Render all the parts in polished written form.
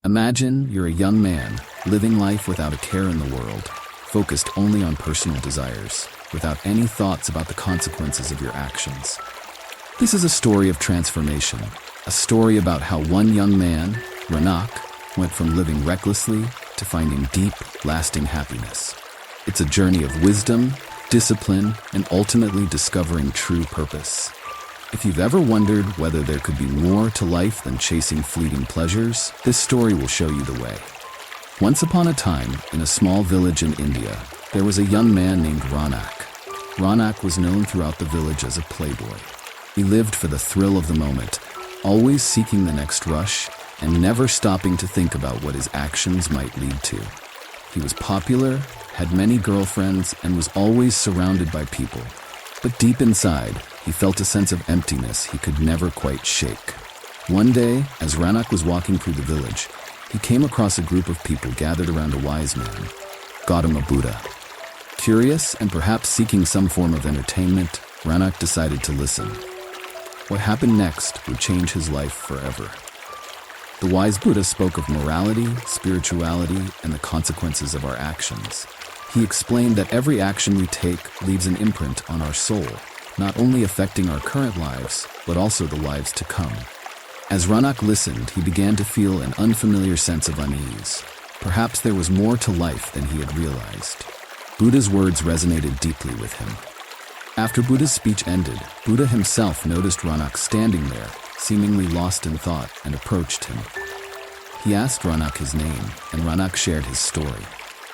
Imagine you're a young man, living life without a care in the world, focused only on personal desires, without any thoughts about the consequences of your actions. This is a story of transformation, a story about how one young man, Ranak, went from living recklessly to finding deep, lasting happiness. It's a journey of wisdom, discipline, and ultimately discovering true purpose. If you've ever wondered whether there could be more to life than chasing fleeting pleasures, this story will show you the way. Once upon a time, in a small village in India, there was a young man named Ranak. Ranak was known throughout the village as a playboy. He lived for the thrill of the moment, always seeking the next rush, and never stopping to think about what his actions might lead to. He was popular, had many girlfriends, and was always surrounded by people. But deep inside, he felt a sense of emptiness he could never quite shake. One day, as Ranak was walking through the village, he came across a group of people gathered around a wise man, Gautama Buddha. Curious and perhaps seeking some form of entertainment, Ranak decided to listen. What happened next would change his life forever. The wise Buddha spoke of morality, spirituality, and the consequences of our actions. He explained that every action we take leaves an imprint on our soul, not only affecting our current lives, but also the lives to come. As Ranak listened, he began to feel an unfamiliar sense of unease. Perhaps there was more to life than he had realized. Buddha's words resonated deeply with him. After Buddha's speech ended, Buddha himself noticed Ranak standing there, seemingly lost in thought, and approached him. He asked Ranak his name, and Ranak shared his story.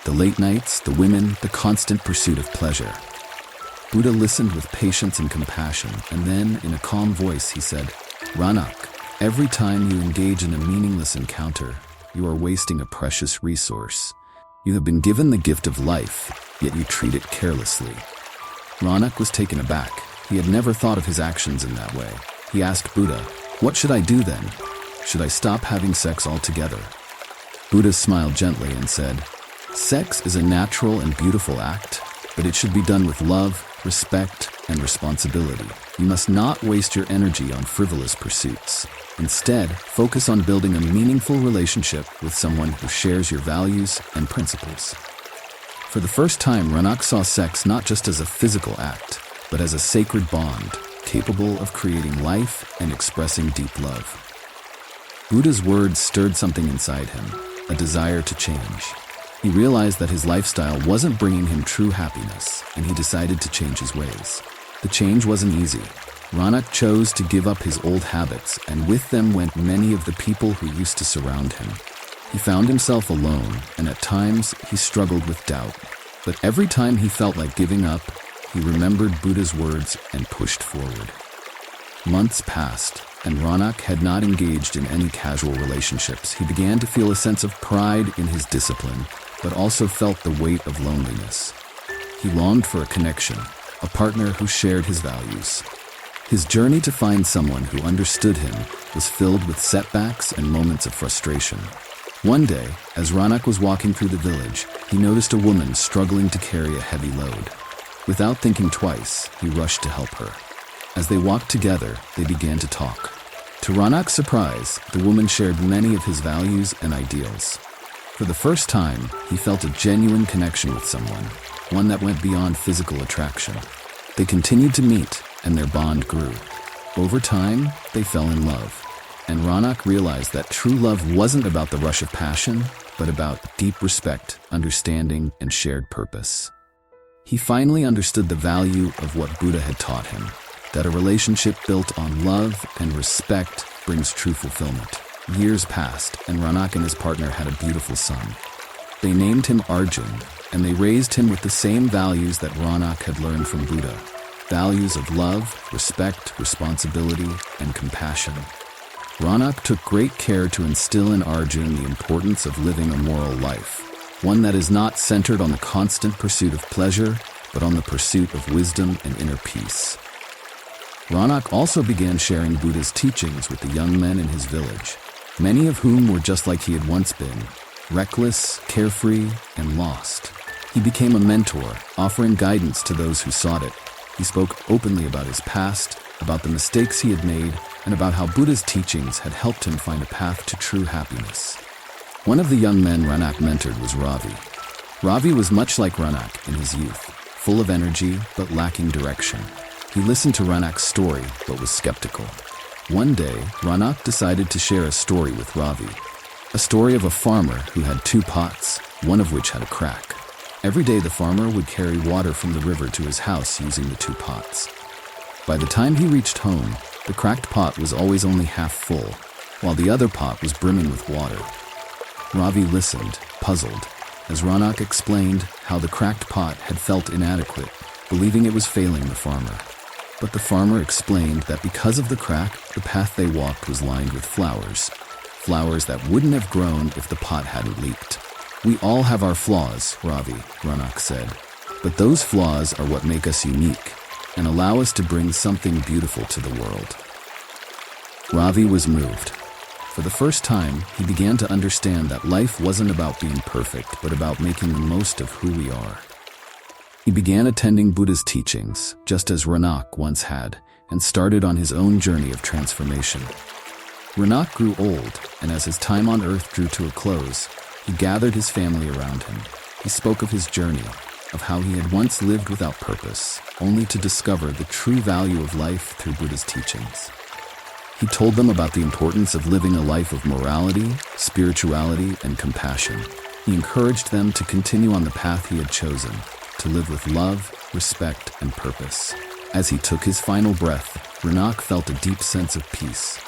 The late nights, the women, the constant pursuit of pleasure. Buddha listened with patience and compassion, and then, in a calm voice, he said, "Ranak, every time you engage in a meaningless encounter, you are wasting a precious resource. You have been given the gift of life, yet you treat it carelessly." Ranak was taken aback. He had never thought of his actions in that way. He asked Buddha, "What should I do then? Should I stop having sex altogether?" Buddha smiled gently and said, "Sex is a natural and beautiful act, but it should be done with love, respect, and responsibility. You must not waste your energy on frivolous pursuits. Instead, focus on building a meaningful relationship with someone who shares your values and principles." For the first time, Ranak saw sex not just as a physical act, but as a sacred bond, capable of creating life and expressing deep love. Buddha's words stirred something inside him, a desire to change. He realized that his lifestyle wasn't bringing him true happiness, and he decided to change his ways. The change wasn't easy. Ranak chose to give up his old habits, and with them went many of the people who used to surround him. He found himself alone, and at times he struggled with doubt. But every time he felt like giving up, he remembered Buddha's words and pushed forward. Months passed, and Ranak had not engaged in any casual relationships. He began to feel a sense of pride in his discipline, but also felt the weight of loneliness. He longed for a connection, a partner who shared his values. His journey to find someone who understood him was filled with setbacks and moments of frustration. One day, as Ranak was walking through the village, he noticed a woman struggling to carry a heavy load. Without thinking twice, he rushed to help her. As they walked together, they began to talk. To Ranak's surprise, the woman shared many of his values and ideals. For the first time, he felt a genuine connection with someone, one that went beyond physical attraction. They continued to meet, and their bond grew. Over time, they fell in love, and Ranak realized that true love wasn't about the rush of passion, but about deep respect, understanding, and shared purpose. He finally understood the value of what Buddha had taught him, that a relationship built on love and respect brings true fulfillment. Years passed, and Ranak and his partner had a beautiful son. They named him Arjun, and they raised him with the same values that Ranak had learned from Buddha. Values of love, respect, responsibility, and compassion. Ranak took great care to instill in Arjun the importance of living a moral life, one that is not centered on the constant pursuit of pleasure, but on the pursuit of wisdom and inner peace. Ranak also began sharing Buddha's teachings with the young men in his village, many of whom were just like he had once been, reckless, carefree, and lost. He became a mentor, offering guidance to those who sought it. He spoke openly about his past, about the mistakes he had made, and about how Buddha's teachings had helped him find a path to true happiness. One of the young men Ranak mentored was Ravi. Ravi was much like Ranak in his youth, full of energy but lacking direction. He listened to Ranak's story but was skeptical. One day, Ranak decided to share a story with Ravi. A story of a farmer who had 2 pots, one of which had a crack. Every day the farmer would carry water from the river to his house using the 2 pots. By the time he reached home, the cracked pot was always only half full, while the other pot was brimming with water. Ravi listened, puzzled, as Ranak explained how the cracked pot had felt inadequate, believing it was failing the farmer. But the farmer explained that because of the crack, the path they walked was lined with flowers. Flowers that wouldn't have grown if the pot hadn't leaked. We all have our flaws, Ranak said. But those flaws are what make us unique and allow us to bring something beautiful to the world. Ravi was moved. For the first time, he began to understand that life wasn't about being perfect, but about making the most of who we are. He began attending Buddha's teachings, just as Ranak once had, and started on his own journey of transformation. Ranak grew old, and as his time on earth drew to a close, he gathered his family around him. He spoke of his journey, of how he had once lived without purpose, only to discover the true value of life through Buddha's teachings. He told them about the importance of living a life of morality, spirituality, and compassion. He encouraged them to continue on the path he had chosen, to live with love, respect, and purpose. As he took his final breath, Ranak felt a deep sense of peace.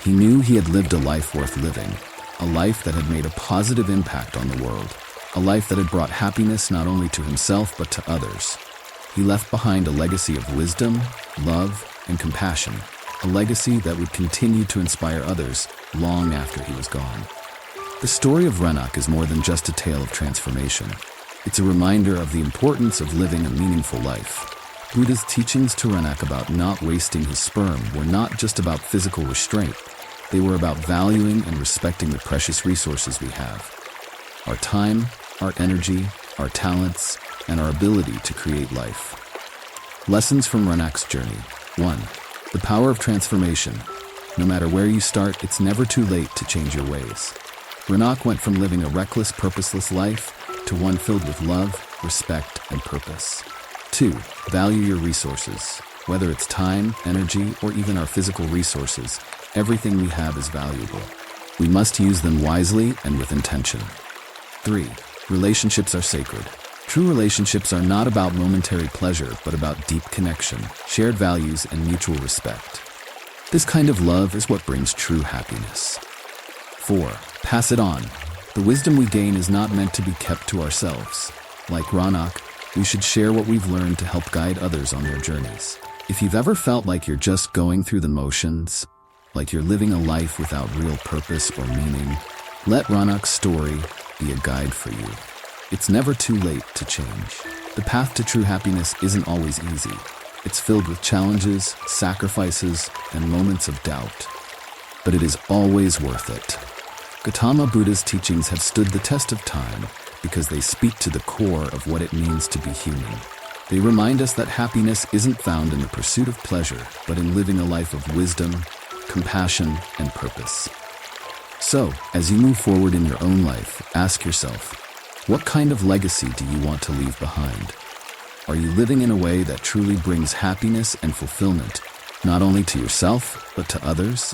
He knew he had lived a life worth living, a life that had made a positive impact on the world, a life that had brought happiness not only to himself but to others. He left behind a legacy of wisdom, love, and compassion, a legacy that would continue to inspire others long after he was gone. The story of Ranak is more than just a tale of transformation. It's a reminder of the importance of living a meaningful life. Buddha's teachings to Ranak about not wasting his sperm were not just about physical restraint. They were about valuing and respecting the precious resources we have. Our time, our energy, our talents, and our ability to create life. Lessons from Ranak's journey. 1. The power of transformation. No matter where you start, it's never too late to change your ways. Ranak went from living a reckless, purposeless life to one filled with love, respect, and purpose. 2. Value your resources. Whether it's time, energy, or even our physical resources, everything we have is valuable. We must use them wisely and with intention. 3. Relationships are sacred. True relationships are not about momentary pleasure, but about deep connection, shared values, and mutual respect. This kind of love is what brings true happiness. 4. Pass it on. The wisdom we gain is not meant to be kept to ourselves. Like Ranak, we should share what we've learned to help guide others on their journeys. If you've ever felt like you're just going through the motions, like you're living a life without real purpose or meaning, let Ranak's story be a guide for you. It's never too late to change. The path to true happiness isn't always easy. It's filled with challenges, sacrifices, and moments of doubt. But it is always worth it. Gautama Buddha's teachings have stood the test of time because they speak to the core of what it means to be human. They remind us that happiness isn't found in the pursuit of pleasure, but in living a life of wisdom, compassion, and purpose. So, as you move forward in your own life, ask yourself, what kind of legacy do you want to leave behind? Are you living in a way that truly brings happiness and fulfillment, not only to yourself, but to others?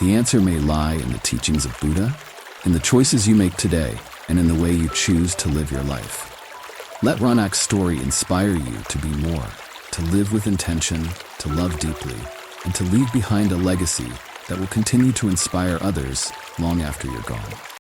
The answer may lie in the teachings of Buddha, in the choices you make today, and in the way you choose to live your life. Let Ranak's story inspire you to be more, to live with intention, to love deeply, and to leave behind a legacy that will continue to inspire others long after you're gone.